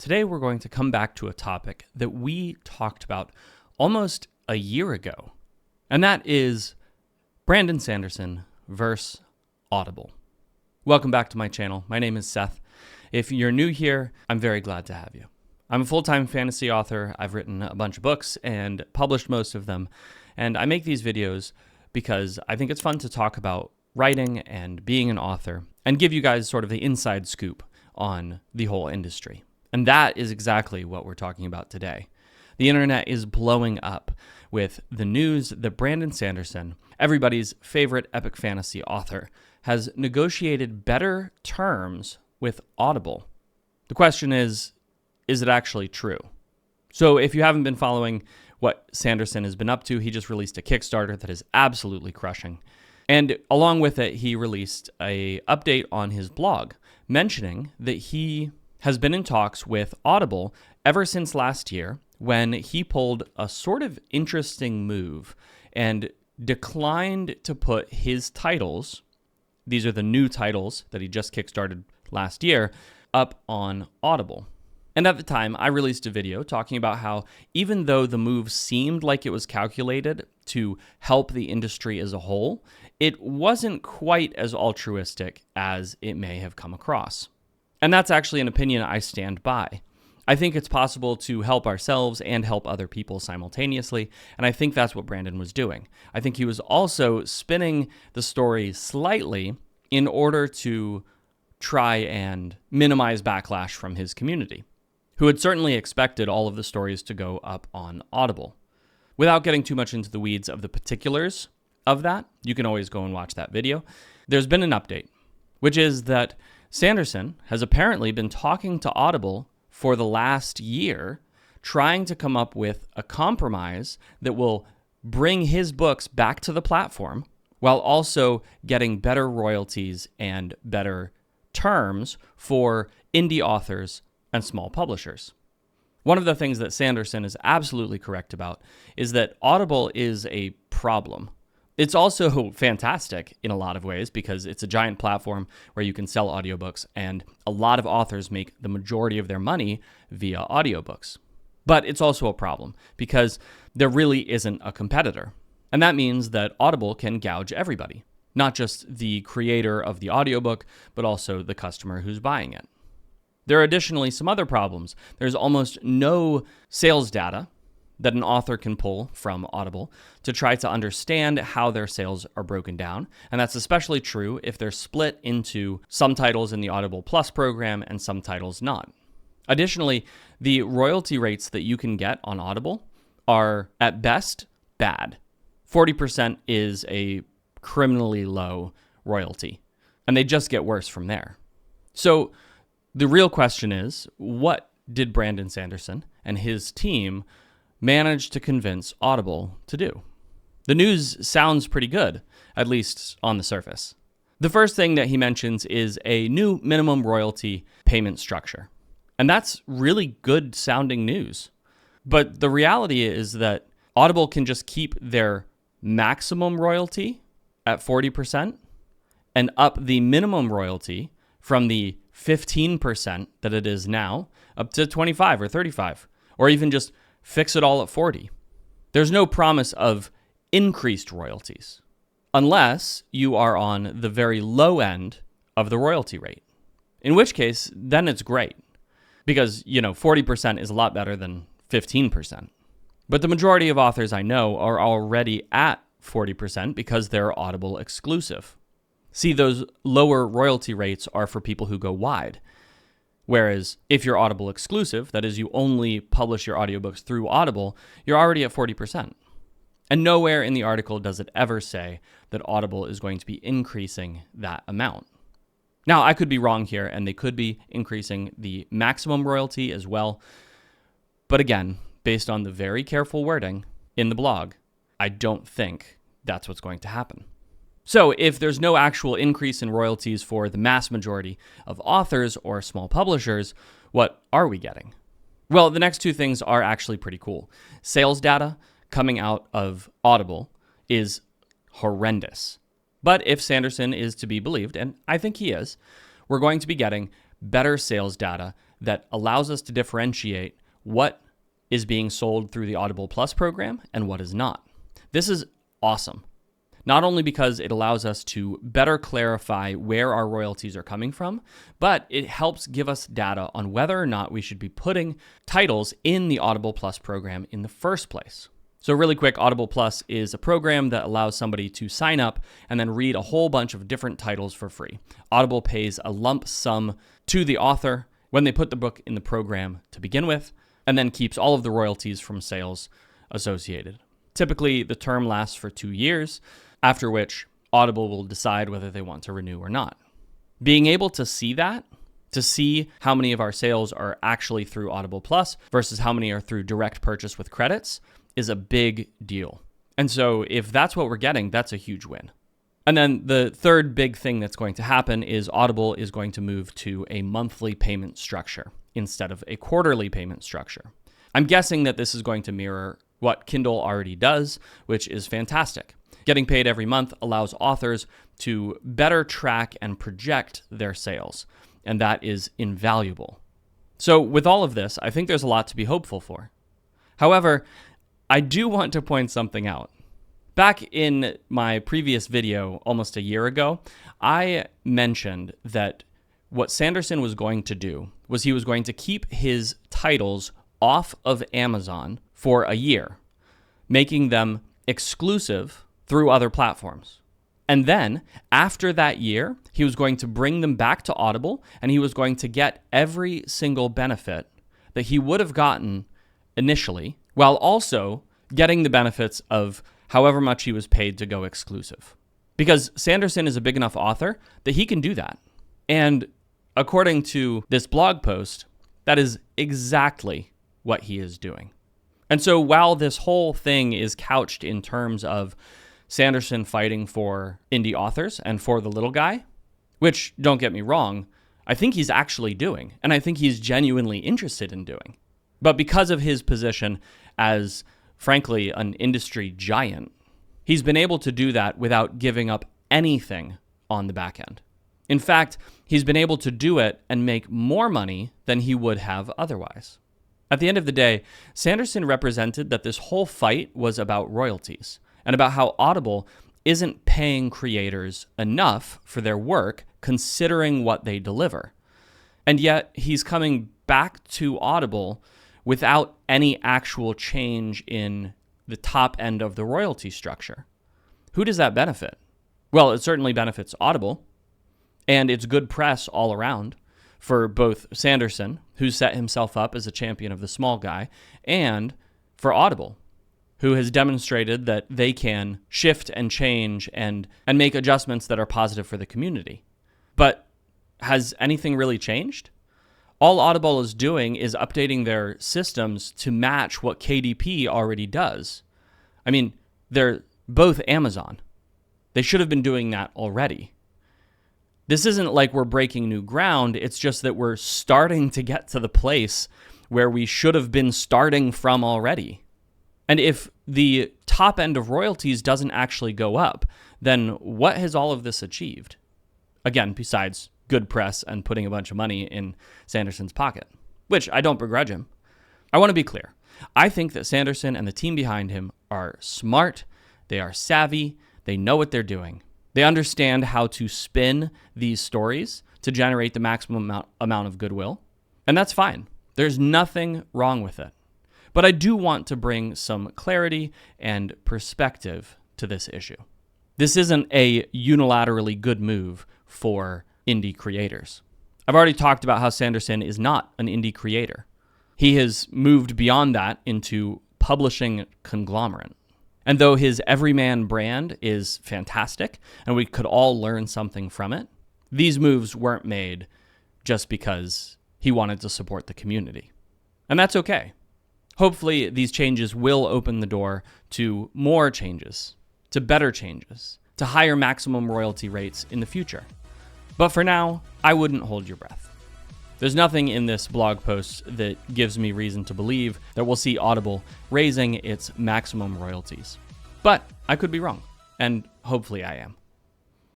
Today we're going to come back to a topic that we talked about almost a year ago, and that is Brandon Sanderson versus Audible. Welcome back to my channel. My name is Seth. If you're new here, I'm very glad to have you. I'm a full-time fantasy author. I've written a bunch of books and published most of them, and I make these videos because I think it's fun to talk about writing and being an author and give you guys sort of the inside scoop on the whole industry. And that is exactly what we're talking about today. The internet is blowing up with the news that Brandon Sanderson, everybody's favorite epic fantasy author, has negotiated better terms with Audible. The question is it actually true? So if you haven't been following what Sanderson has been up to, he just released a Kickstarter that is absolutely crushing. And along with it, he released an update on his blog mentioning that he has been in talks with Audible ever since last year when he pulled a sort of interesting move and declined to put his titles, these are the new titles that he just kickstarted last year, up on Audible. And at the time, I released a video talking about how even though the move seemed like it was calculated to help the industry as a whole, it wasn't quite as altruistic as it may have come across. And that's actually an opinion I stand by. I think it's possible to help ourselves and help other people simultaneously, and I think that's what Brandon was doing. I think he was also spinning the story slightly in order to try and minimize backlash from his community, who had certainly expected all of the stories to go up on Audible. Without getting too much into the weeds of the particulars of that, you can always go and watch that video. There's been an update, which is that Sanderson has apparently been talking to Audible for the last year, trying to come up with a compromise that will bring his books back to the platform while also getting better royalties and better terms for indie authors and small publishers. One of the things that Sanderson is absolutely correct about is that Audible is a problem. It's also fantastic in a lot of ways because it's a giant platform where you can sell audiobooks, and a lot of authors make the majority of their money via audiobooks. But it's also a problem because there really isn't a competitor. And that means that Audible can gouge everybody, not just the creator of the audiobook, but also the customer who's buying it. There are additionally some other problems. There's almost no sales data that an author can pull from Audible to try to understand how their sales are broken down. And that's especially true if they're split into some titles in the Audible Plus program and some titles not. Additionally, the royalty rates that you can get on Audible are at best bad. 40% is a criminally low royalty, and they just get worse from there. So the real question is, what did Brandon Sanderson and his team manage to convince Audible to do? The news sounds pretty good, at least on the surface. The first thing that he mentions is a new minimum royalty payment structure. And that's really good sounding news. But the reality is that Audible can just keep their maximum royalty at 40% and up the minimum royalty from the 15% that it is now up to 25 or 35, or even just fix it all at 40. There's no promise of increased royalties unless you are on the very low end of the royalty rate, in which case, then it's great because, 40% is a lot better than 15%. But the majority of authors I know are already at 40% because they're Audible exclusive. See, those lower royalty rates are for people who go wide. Whereas if you're Audible exclusive, that is, you only publish your audiobooks through Audible, you're already at 40%. And nowhere in the article does it ever say that Audible is going to be increasing that amount. Now, I could be wrong here, and they could be increasing the maximum royalty as well. But again, based on the very careful wording in the blog, I don't think that's what's going to happen. So if there's no actual increase in royalties for the mass majority of authors or small publishers, what are we getting? Well, the next two things are actually pretty cool. Sales data coming out of Audible is horrendous. But if Sanderson is to be believed, and I think he is, we're going to be getting better sales data that allows us to differentiate what is being sold through the Audible Plus program and what is not. This is awesome. Not only because it allows us to better clarify where our royalties are coming from, but it helps give us data on whether or not we should be putting titles in the Audible Plus program in the first place. So really quick, Audible Plus is a program that allows somebody to sign up and then read a whole bunch of different titles for free. Audible pays a lump sum to the author when they put the book in the program to begin with, and then keeps all of the royalties from sales associated. Typically, the term lasts for 2 years, after which Audible will decide whether they want to renew or not. Being able to see that, to see how many of our sales are actually through Audible Plus versus how many are through direct purchase with credits, is a big deal. And so if that's what we're getting, that's a huge win. And then the third big thing that's going to happen is Audible is going to move to a monthly payment structure instead of a quarterly payment structure. I'm guessing that this is going to mirror what Kindle already does, which is fantastic. Getting paid every month allows authors to better track and project their sales, and that is invaluable. So with all of this, I think there's a lot to be hopeful for. However, I do want to point something out. Back in my previous video almost a year ago, I mentioned that what Sanderson was going to do was he was going to keep his titles off of Amazon for a year, making them exclusive through other platforms. And then after that year, he was going to bring them back to Audible, and he was going to get every single benefit that he would have gotten initially, while also getting the benefits of however much he was paid to go exclusive. Because Sanderson is a big enough author that he can do that. And according to this blog post, that is exactly what he is doing. And so while this whole thing is couched in terms of Sanderson fighting for indie authors and for the little guy, which, don't get me wrong, I think he's actually doing, and I think he's genuinely interested in doing. But because of his position as, frankly, an industry giant, he's been able to do that without giving up anything on the back end. In fact, he's been able to do it and make more money than he would have otherwise. At the end of the day, Sanderson represented that this whole fight was about royalties and about how Audible isn't paying creators enough for their work considering what they deliver. And yet he's coming back to Audible without any actual change in the top end of the royalty structure. Who does that benefit? Well, it certainly benefits Audible, and it's good press all around for both Sanderson, who set himself up as a champion of the small guy, and for Audible, who has demonstrated that they can shift and change and make adjustments that are positive for the community. But has anything really changed? All Audible is doing is updating their systems to match what KDP already does. I mean, they're both Amazon. They should have been doing that already. This isn't like we're breaking new ground. It's just that we're starting to get to the place where we should have been starting from already. And if the top end of royalties doesn't actually go up, then what has all of this achieved? Again, besides good press and putting a bunch of money in Sanderson's pocket, which I don't begrudge him. I want to be clear. I think that Sanderson and the team behind him are smart, they are savvy, they know what they're doing. They understand how to spin these stories to generate the maximum amount of goodwill, and that's fine. There's nothing wrong with it. But I do want to bring some clarity and perspective to this issue. This isn't a unilaterally good move for indie creators. I've already talked about how Sanderson is not an indie creator. He has moved beyond that into publishing conglomerate. And though his everyman brand is fantastic, and we could all learn something from it, these moves weren't made just because he wanted to support the community. And that's okay. Hopefully, these changes will open the door to more changes, to better changes, to higher maximum royalty rates in the future. But for now, I wouldn't hold your breath. There's nothing in this blog post that gives me reason to believe that we'll see Audible raising its maximum royalties. But I could be wrong, and hopefully I am.